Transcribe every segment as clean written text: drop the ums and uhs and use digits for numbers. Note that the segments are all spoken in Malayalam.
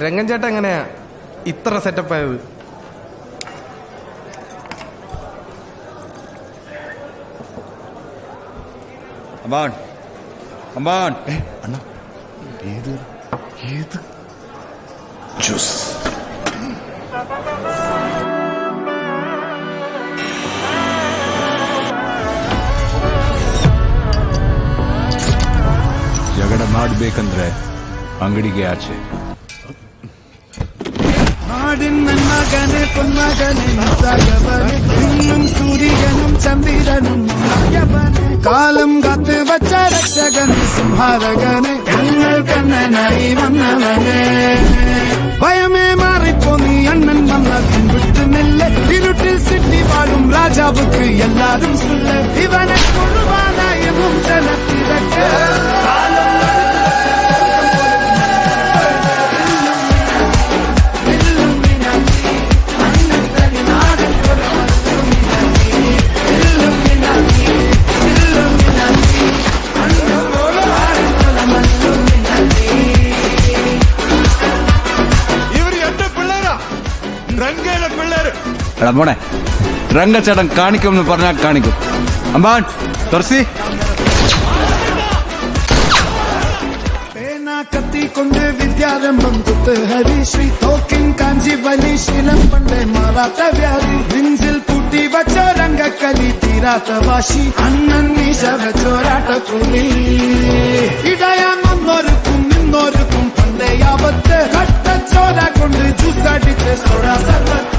രംഗൻ ചേട്ടൻ എങ്ങനെയാ ഇത്ര സെറ്റപ്പ് ആയത്? ಜಗಳ ಮಾಡಬೇಕಂದ್ರೆ ಅಂಗಡಿಗೆ ಆಚೆ. നാടിൻ മകനെ പൊന്മകനെ നത്തായവനെ ഇന്നും സൂര്യനും ചന്ദ്രനും കാലം കാത്ത് വച്ച രക്ഷകൻ സംഹാരകനെ ഞങ്ങൾ കണ്ണനായി വന്നവനെ ഭയമേ മാറിപ്പോ നീ അണ്ണൻ വന്നതും വിട്ടുന്നില്ല ഇരുട്ടിൽ സിറ്റി വാഴും രാജാവുക്ക് എല്ലാരും സുല്ല ഇവനെ കൊള്ളുവാനായും ജനത്തിരക്ക് എടാ മോനെ, രംഗച്ചേട്ടൻ കാണിക്കുമെന്ന് പറഞ്ഞാൽ കാണിക്കും. അമ്പാൻ തുറസി കത്തിക്കൊണ്ട് വിദ്യാരംഭം കുത്ത് ഹരിശ്രീ തോക്കിൻ കാഞ്ചി വലി ശീലം പണ്ടേ മാറാത്ത വ്യാധി നെഞ്ചിൽ പൂട്ടി വച്ചോ രംഗക്കലി തീരാത്ത വാശി അണ്ണൻ മീശ വെച്ചോരാട്ട കൂലി ഇടയാൻ ഒന്നൊരുക്കും നിന്നൊരുക്കും പണ്ടേ ആപത്ത് കട്ടച്ചോര കൊണ്ട് ജ്യൂസടിച്ച് സോഡ സർവത്ത്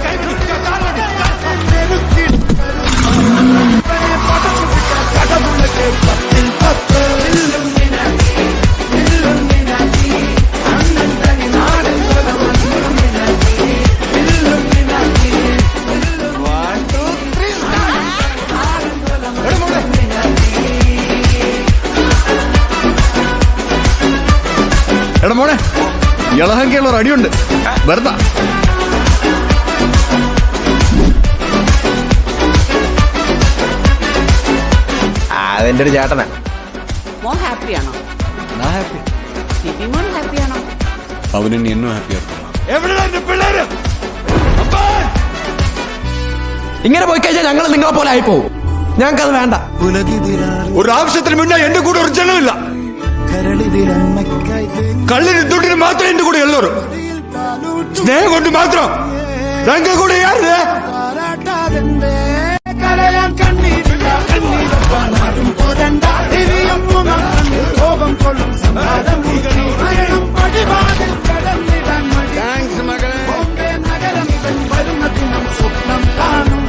കടമുളക്ക് 10 10 എടാ മോനെ, ഇളഹങ്കയുള്ള അടിയുണ്ട് വെറുതെ. അതെന്റെ ഒരു ചേട്ടനാ. മോൻ ഹാപ്പിയാണോ? മോൻ ഹാപ്പിയാണോ? അവന് എന്നും ഹാപ്പിയാണ്. ഇങ്ങനെ പോയി കഴിഞ്ഞാൽ ഞങ്ങൾ നിങ്ങളെ പോലെ ആയിപ്പോവും. ഞങ്ങൾക്കത് വേണ്ട. ഒരു ആവശ്യത്തിന് മുന്നേ എന്റെ കൂടെ ഒരു ജനമില്ല. കള്ളിന് ദുഡിന് മാത്രം എന്റെ കൂടെ എല്ലാവരും സ്നേഹം കൊണ്ട് മാത്രം രംഗ കൂടെ സ്വപ്നം കാണും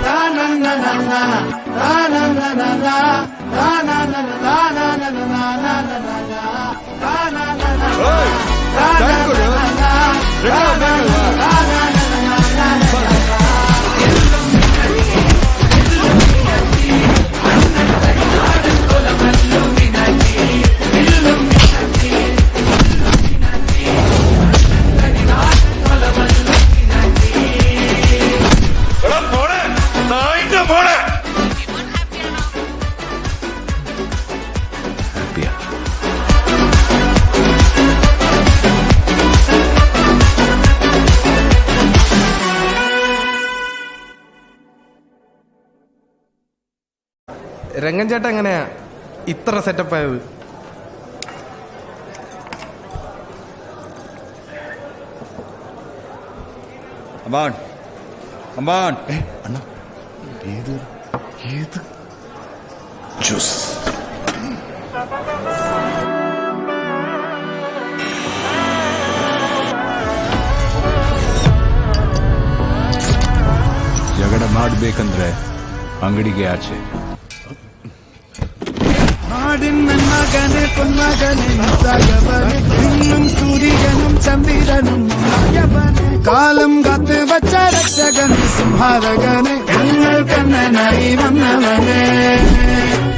രംഗൻ ചേട്ടൻ എങ്ങനെയാ ഇത്ര സെറ്റപ്പ് ആയത്? ಜಗಳ ಮಾಡಬೇಕಂದ್ರೆ ಅಂಗಡಿಗೆ ಆಚೆ. നാടിൻ മകനെ പൊന്മകനെ നത്തായവനെ ഇന്നും സൂര്യനും ചന്ദ്രനും കാലം കാത്ത് വച്ച രക്ഷകൻ സംഹാരകനെ ഞങ്ങൾ കണ്ണനായി വന്നവനെ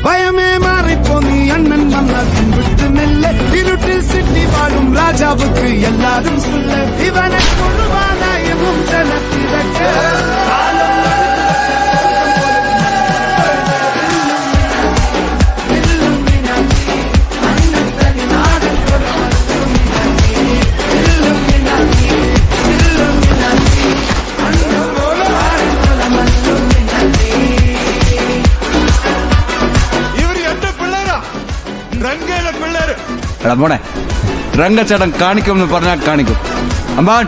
ഭയമേ മാറിപ്പോ നീ അണ്ണൻ വന്നതും വിട്ടുന്നില്ല ഇരുട്ടിൽ സിറ്റി വാഴും രാജാവുക്ക് എല്ലാരും സുല്ല ഇവനെ കൊള്ളുവാനായും ജനത്തിരക്ക് എടാ മോനെ രംഗച്ചേട്ടൻ കാണിക്കുമെന്ന് പറഞ്ഞാൽ കാണിക്കും. അമ്പാൻ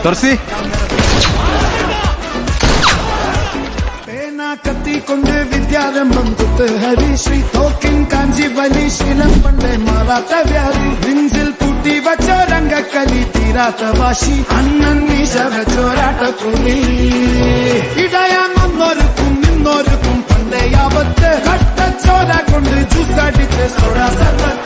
തുറസി കത്തി കൊണ്ട് വിദ്യാരംഭം കുത്ത് ഹരിശ്രീ തോക്കിൻ കാഞ്ചി വലി ശീലം പണ്ടേ മാറാത്ത വ്യാധി നെഞ്ചിൽ പൂട്ടി വച്ചോ രംഗക്കലി തീരാത്ത വാശി അണ്ണൻ മീശ വെച്ചോരാട്ടക്കുള്ളി ഇടയാൻ ഒന്നൊരുക്കും നിന്നൊരുക്കും പണ്ടേ ആപത്ത് കട്ടച്ചോര കൊണ്ട് ജ്യൂസടിച്ച് സോഡ സർവത്ത്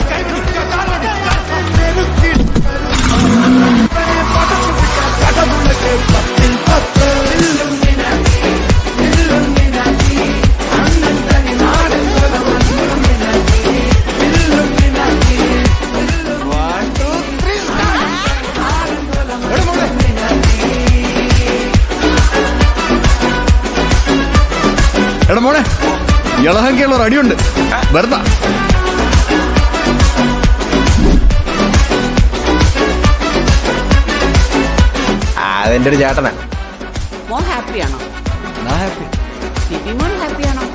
കടമുളക്ക് 10 എടാ മോനെ ഇളഹങ്കയുള്ള ഒരു അടിയുണ്ട് വെറുതെ. അതെന്റെ ഒരു ചേട്ടനാ. മോൻ ഹാപ്പിയാണോ? ഹാപ്പി ബിബി മോൻ ഹാപ്പിയാണോ?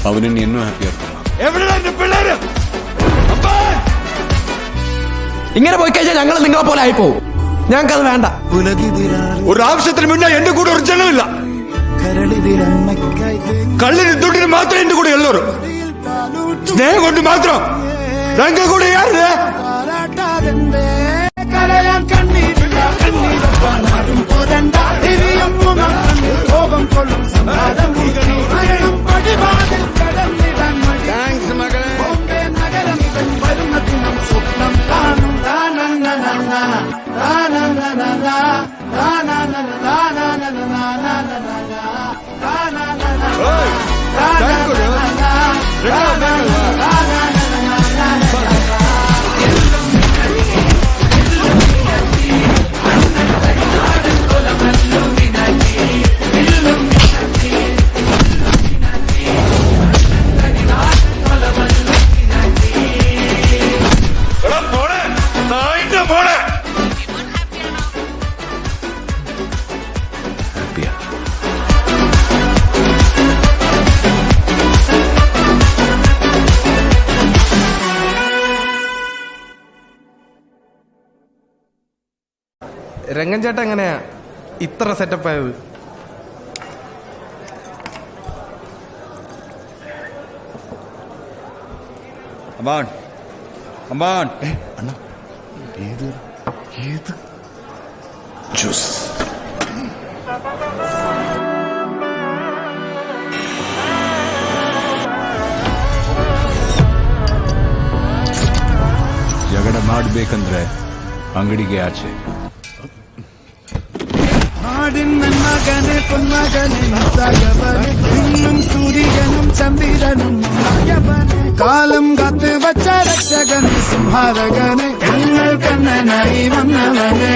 അവന് എന്നും ഹാപ്പിയാണ്. എവിടെയാണ് എന്റെ പിള്ളേര്? ഇങ്ങനെ പോയി കഴിഞ്ഞാൽ ഞങ്ങൾ നിങ്ങളെ പോലെ ആയിപ്പോവും. ഞങ്ങൾക്കത് വേണ്ട. ഒരു ആവശ്യത്തിന് മുന്നേ എന്റെ കൂടെ ഒരു ജനമില്ല. കള്ളിന് ദുഡിന് മാത്രം എന്റെ കൂടെ ഉള്ളൂ. സ്നേഹം കൊണ്ട് മാത്രം ഞങ്ങൾ കൂടെ സ്വപ്നം കാണും രംഗൻ ചേട്ടൻ എങ്ങനെയാ ഇത്ര സെറ്റപ്പ് ആയത്? അമ്പാൻ അമ്പാൻ അണ്ണാ ഏത് ജ്യൂസ് ಜಗಳ ಮಾಡ್ಬೇಕಂದ್ರೆ ಅಂಗಡಿಗೆ ಆಚೆ. നാടിൻ മകനെ പൊന്മകനെ നത്തായവനെ ഇന്നും സൂര്യനും ചന്ദ്രനും ഒന്നായവനെ കാലം കാത്ത് വച്ച രക്ഷകനെ സംഹാരകനെ ഞങ്ങൾ കണ്ണനായി വന്നവനെ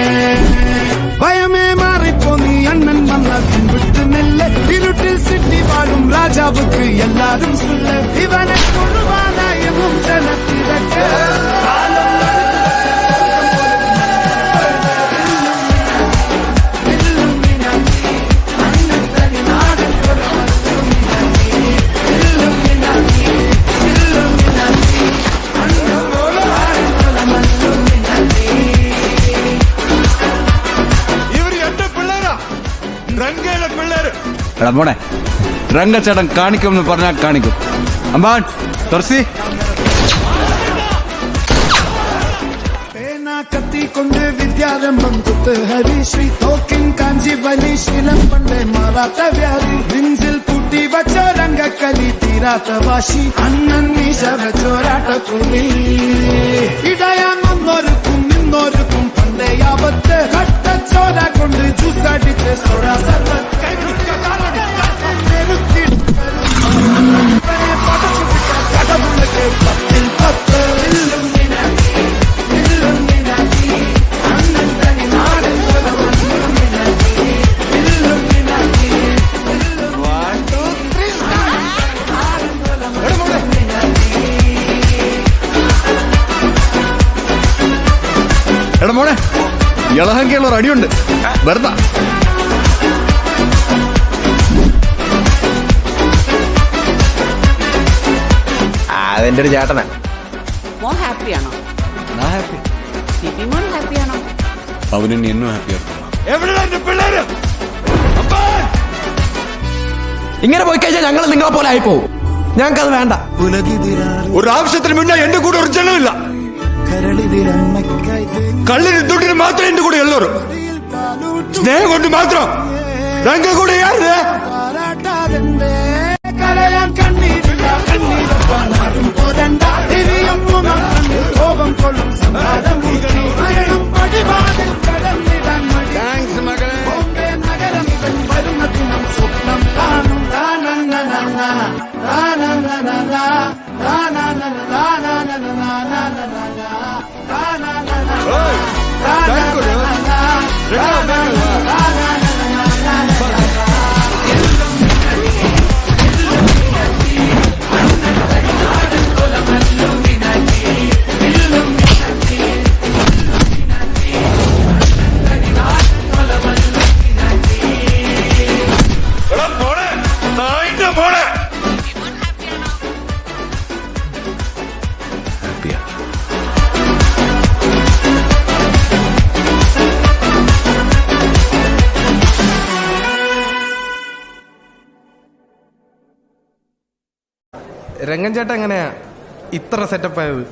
ഭയമേ മാറിപ്പോ നീ അണ്ണൻ വന്ന പിൻവിട്ട് നെല്ല് ഇരുട്ടിൽ സിറ്റി വാഴും രാജാവുക്ക് എല്ലാരും സുല്ല ഇവനെ കൊള്ളുവാനായും ജനത്തിരക്ക് എടാ മോനെ രംഗച്ചേട്ടൻ കാണിക്കുമെന്ന് പറഞ്ഞാൽ കാണിക്കും. അമ്പാൻ തുറസി കത്തി കൊണ്ട് വിദ്യാരംഭം കുത്ത് ഹരിശ്രീ തോക്കിൻ കാഞ്ചി വലി ശീലം പണ്ടേ മാറാത്ത വ്യാധി നെഞ്ചിൽ പൂട്ടി വച്ചോ രംഗക്കലി തീരാത്ത വാശി അണ്ണൻ മീശ വെച്ചോരാട്ടക്കുള്ളി ഇടയാൻ ഒന്നൊരുക്കും നിന്നൊരുക്കും പണ്ടേ ആപത്ത് കട്ടച്ചോര കൊണ്ട് ജ്യൂസടിച്ച് സോഡ സർവത്ത് കടമുളക്ക് 10 എടാ മോനെ ഇളഹങ്കയുള്ള ഒരു അടിയുണ്ട് വെറുതെ. അതെന്റെ ഒരു ചേട്ടനാ. മോൻ ഹാപ്പിയാണോ? நான் ஹாப்பி. സിബിമോൻ ഹാപ്പിയാണോ? അവന് ഇനി എന്നും ഹാപ്പിയാ. എവിടെയാണ് എന്റെ പിള്ളേര്? അപ്പാ! ഇങ്ങനെ പോയി കഴിഞ്ഞാൽ ഞങ്ങൾ നിങ്ങളെ പോലെ ആയിപ്പോവും. ഞങ്ങൾക്കത് വേണ്ട. ഒരു ആവശ്യത്തിന് മുന്നേ എന്റെ കൂടെ ഒരു ജനമില്ല. കള്ളിന് ദുഡിന് മാത്രം എന്റെ കൂടെ ഉള്ളവരും സ്നേഹം കൊണ്ട് മാത്രം ഞങ്ങൾ കൂടെ ആര് കരയാൻ കണ്ണീരില്ല കണ്ണീരപ്പാലും പോരണ്ട കോപം കൊള്ളും സമ്പാദം മരണം പടിവാതിൽ കടന്നിടാൻ ബോംബെ നഗരം ഇവൻ വരുന്ന ദിനം സ്വപ്നം കാണും രംഗൻ ചേട്ടൻ എങ്ങനെയാ ഇത്ര സെറ്റപ്പ് ആയത്?